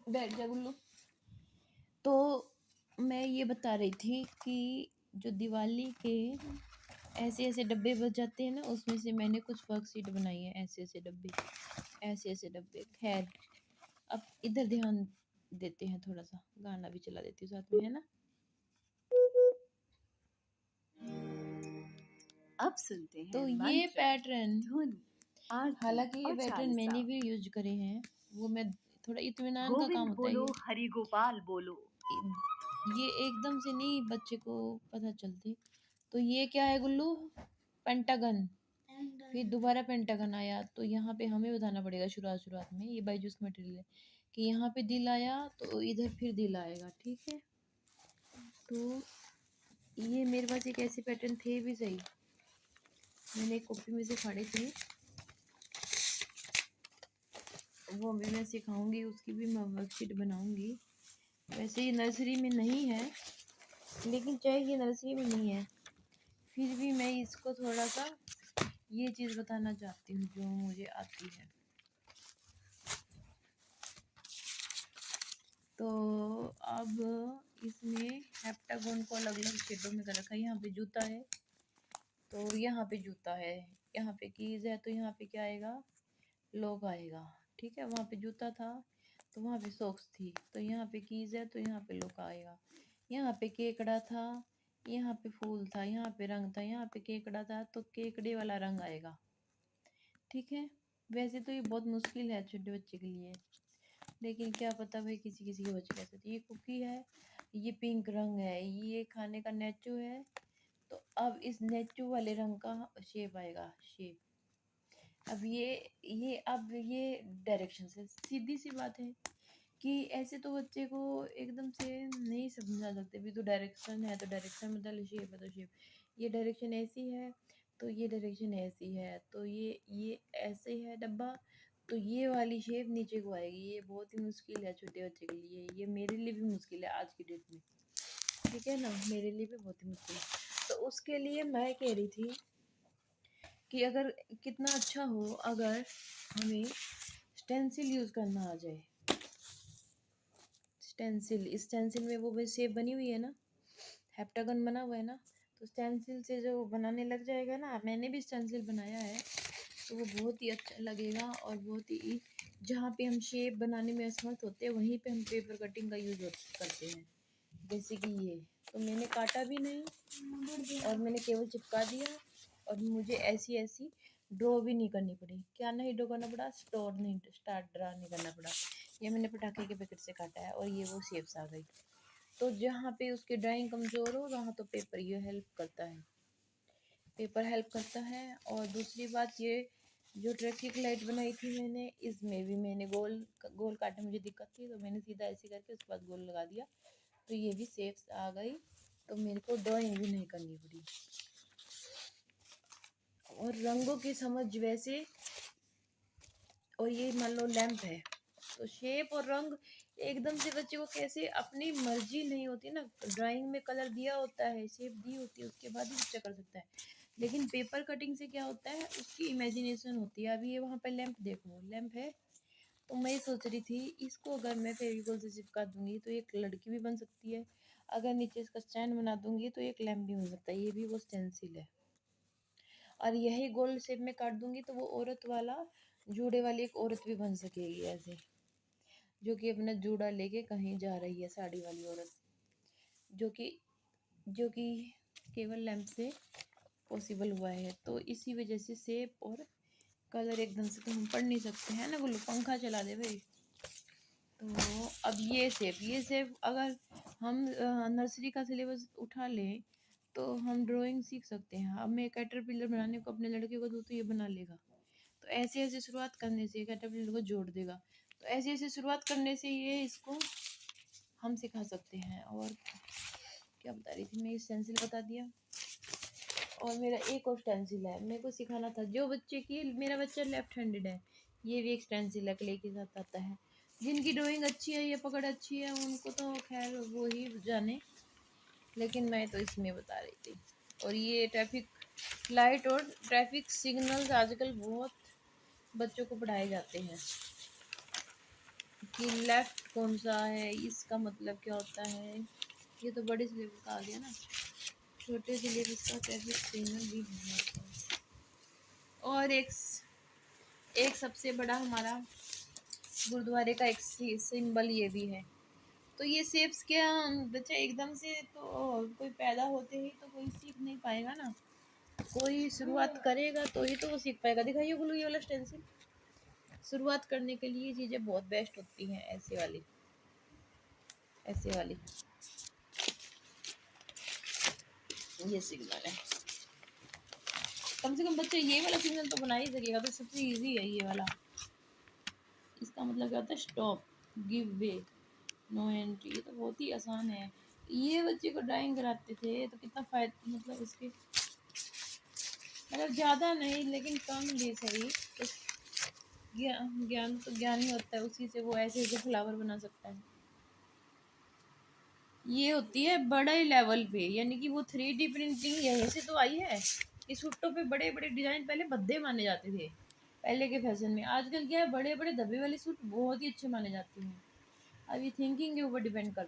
बैठ जा गुल्लू। तो मैं ये बता रही थी कि जो दिवाली के ऐसे ऐसे डब्बे बच जाते हैं ना, उसमें से मैंने कुछ वर्कशीट बनाई है। ऐसे ऐसे डब्बे, ऐसे ऐसे डब्बे। खैर, अब इधर ध्यान देते हैं, थोड़ा सा गाना भी चला देती हूँ साथ में, है ना। अब सुनते हैं तो ये मंत्र, पैटर्न, धुन, आरती हालांकि ये और पैटर्न चालीसा। मैंने भी यूज करे हैं, वो मैं थोड़ा इत्मीनान का काम गोविंद होता है बोलो, ये। हरि गोपाल बोलो। ये एकदम से नहीं बच्चे को पता चलती। तो ये क्या है गुल्लू? पेंटागन। फिर दोबारा पेंटागन आया, तो यहाँ पे हमें बताना पड़ेगा शुरुआत शुरुआत में, ये बाईजूस का मटेरियल है, कि यहाँ पे दिल आया तो इधर फिर दिल आएगा, ठीक है। तो ये मेरे पास एक ऐसे पैटर्न थे भी सही, मैंने एक कॉपी में से फाड़े थे, वो भी मैं सिखाऊंगी, उसकी भी मैं वर्कशीट बनाऊंगी। वैसे ये नर्सरी में नहीं है, लेकिन चाहे ये नर्सरी में नहीं है, फिर भी मैं इसको थोड़ा सा ये चीज़ बताना चाहती हूँ जो मुझे आती है। तो अब इसमें हेप्टागोन को अलग अलग शेडों में कर रखा है। यहाँ पे जूता है, तो यहाँ पे जूता है, यहाँ पे कीज है, तो यहाँ पे क्या आएगा? लॉक आएगा, ठीक है। वहाँ पे जूता था तो वहाँ पे सॉक्स थी, तो यहाँ पे कीज है तो यहाँ पे लॉक आएगा। यहाँ पे केकड़ा था, यहाँ पे फूल था, यहाँ पे रंग था, यहाँ पे केकड़ा था तो केकड़े वाला रंग आएगा, ठीक है। वैसे तो ये बहुत मुश्किल है छोटे बच्चे के लिए, लेकिन क्या पता भाई किसी किसी की बच कैसे। ये कुकी है, ये पिंक रंग है, ये खाने का नेचो है, तो अब इस नेचो वाले रंग का शेप आएगा, शेप। अब ये डायरेक्शन से सीधी सी बात है कि ऐसे तो बच्चे को एकदम से नहीं समझा सकते भी। तो डायरेक्शन है तो डायरेक्शन मतलब शेप है तो शेप, ये डायरेक्शन ऐसी है तो ये डायरेक्शन ऐसी है, तो ये ऐसे है डब्बा, तो ये वाली शेप नीचे को आएगी। ये बहुत ही मुश्किल है छोटे बच्चे के लिए, ये मेरे लिए भी मुश्किल है आज की डेट में, ठीक है ना, मेरे लिए भी बहुत ही मुश्किल है। तो उसके लिए मैं कह रही थी कि अगर कितना अच्छा हो अगर हमें स्टेंसिल यूज़ करना आ जाए। स्टेंसिल, इस स्टेंसिल में वो भी शेप बनी हुई है ना, हेप्टागन बना हुआ है ना, तो स्टेंसिल से जो बनाने लग जाएगा ना, मैंने भी स्टेंसिल बनाया है, तो वो बहुत ही अच्छा लगेगा। और बहुत ही, जहाँ पे हम शेप बनाने में असमर्थ होते हैं वहीं पे हम पेपर कटिंग का यूज़ करते हैं। जैसे कि ये तो मैंने काटा भी नहीं और मैंने केवल चिपका दिया, और मुझे ऐसी ऐसी ड्रॉ भी नहीं करनी पड़ी। क्या नहीं ड्रॉ करना पड़ा? स्टार्ट ड्रा नहीं करना पड़ा। ये मैंने पटाखे के पैकेट से काटा है और ये वो शेप्स आ गई। तो जहाँ पे उसकी ड्राइंग कमज़ोर हो वहाँ तो पेपर ये हेल्प करता है, पेपर हेल्प करता है। और दूसरी बात, ये जो ट्रैफिक लाइट बनाई थी मैंने, इसमें भी मैंने गोल गोल काटे, मुझे दिक्कत थी तो मैंने सीधा ऐसे करके उसके बाद गोल लगा दिया, तो ये भी शेप्स आ गई, तो मेरे को ड्राइंग भी नहीं करनी पड़ी। और रंगों की समझ वैसे, और ये मान लो लैंप है, तो शेप और रंग एकदम से बच्चे को कैसे, अपनी मर्जी नहीं होती ना। ड्राइंग में कलर दिया होता है, शेप दी होती है, उसके बाद ही बच्चा कर सकता है। लेकिन पेपर कटिंग से क्या होता है, उसकी इमेजिनेशन होती है। अभी ये वहाँ पे लैंप देखो, लैंप है, तो मैं सोच रही थी इसको अगर मैं फेविकोल से चिपका दूंगी तो एक लड़की भी बन सकती है, अगर नीचे इसका स्टैंड बना दूंगी तो एक लैंप भी बन सकता है। ये भी वो स्टेंसिल है, और यही गोल शेप में काट दूंगी तो वो औरत वाला, जूड़े वाली एक औरत भी बन सकेगी ऐसे, जो कि अपना जूड़ा लेके कहीं जा रही है, साड़ी वाली औरत, जो कि जो कि केवल लैंप से पॉसिबल हुआ है। तो इसी वजह से शेप और कलर एकदम से तो हम पढ़ नहीं सकते हैं ना। बोलो पंखा चला दे भाई। तो अब ये शेप अगर हम नर्सरी का सिलेबस उठा लें तो हम ड्राइंग सीख सकते हैं। अब मैं कैटरपिलर बनाने को अपने लड़के को दूँ तो ये बना लेगा। तो ऐसे ऐसे शुरुआत करने से कैटरपिलर को जोड़ देगा। तो ऐसे ऐसे शुरुआत करने से ये इसको हम सिखा सकते हैं। और क्या बता रही थी मैं, स्टेंसिल बता दिया। और मेरा एक और स्टेंसिल है, मेरे को सिखाना था जो बच्चे की, मेरा बच्चा लेफ्ट हैंडेड है, ये भी एक स्टेंसिल है, क्ले के साथ आता है। जिनकी ड्राइंग अच्छी है या पकड़ अच्छी है उनको तो खैर वो ही जाने, लेकिन मैं तो इसमें बता रही थी। और ये ट्रैफिक लाइट और ट्रैफिक सिग्नल्स आजकल बहुत बच्चों को पढ़ाए जाते हैं, कि लेफ्ट कौन सा है, इसका मतलब क्या होता है। ये तो बड़े सिलेबस का आ गया ना, छोटे सिलेबस का कैसे ट्रेनर भी बनना होता है। और एक सबसे बड़ा हमारा गुरुद्वारे का एक सिंबल ये भी है। तो ये शेप्स क्या बच्चा एकदम से तो कोई पैदा होते ही तो कोई सीख नहीं पाएगा ना, कोई शुरुआत करेगा तो ही तो वो सीख पाएगा। दिखाइए बोलो ये वाला स्टेंसिल, शुरुआत करने के लिए चीज़ें बहुत बेस्ट होती हैं, ऐसे वाली, ऐसे वाली। ये सिग्नल है, कम से कम बच्चे ये वाला सिग्नल तो बना ही सकेगा, तो सबसे इजी है ये वाला। इसका मतलब क्या होता है, stop, give way, no entry. ये तो बहुत ही आसान है। ये बच्चे को ड्राइंग कराते थे तो कितना फायदा, मतलब इसके मतलब ज़्यादा नहीं लेकिन कम भी सही। तो ज्ञान तो ज्ञान ही होता है, उसी से वो ऐसे ऐसे फ्लावर बना सकता है। ये होती है बड़े लेवल पे, यानी कि वो 3D प्रिंटिंग यहीं से तो आई है। इस सूटों पे बड़े बड़े डिजाइन पहले भद्दे माने जाते थे पहले के फैशन में, आजकल क्या है, बड़े बड़े दबे वाले सूट बहुत ही अच्छे माने जाते हैं। अब ये थिंकिंग के ऊपर डिपेंड करता है।